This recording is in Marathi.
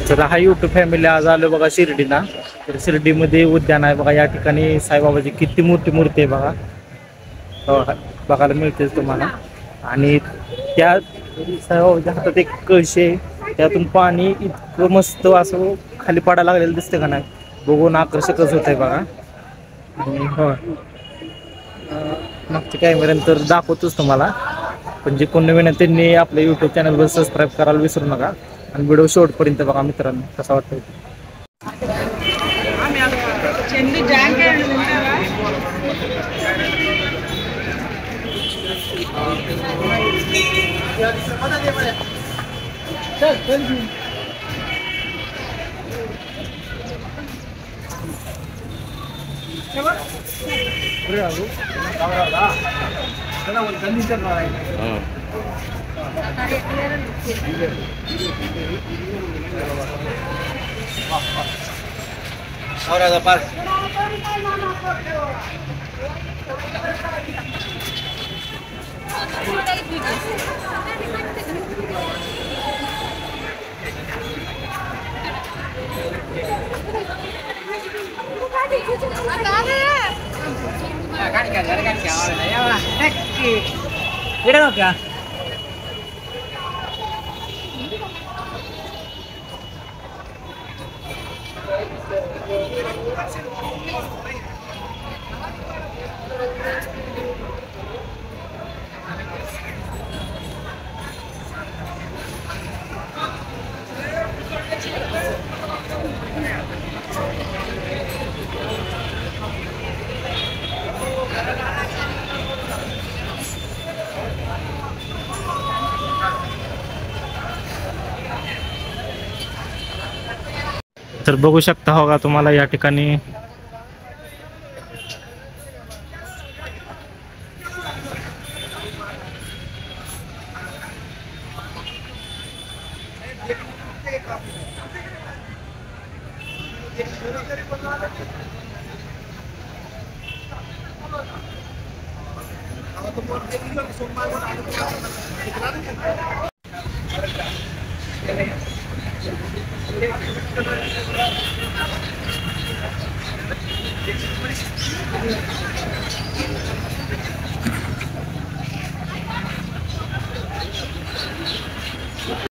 तर हा यूट्यूब फॅमिली आज आलो बघा शिर्डीला. तर शिर्डीमध्ये उद्यान आहे बघा. या ठिकाणी साईबाबाची किती मोठी मूर्ती आहे बघा. बघायला मिळतेच तुम्हाला. आणि त्या साईबाबाच्या हातात एक कळशी आहे, त्यातून पाणी इतकं मस्त असं खाली पडायला लागलेलं दिसतं का नाही, बघून आकर्षकच होत आहे बघा. आणि हो मागच्या कॅमेऱ्यानंतर दाखवतोच तुम्हाला. पण जे कोण नवीन आहे त्यांनी आपल्या यूट्यूब चॅनलवर सबस्क्राईब करायला विसरू नका. आणि व्हिडिओ शेवटपर्यंत बघा मित्रांनो, कसा वाटतं. Ahora par. क्या तर बघू शकता हो का तुम्हाला या ठिकाणी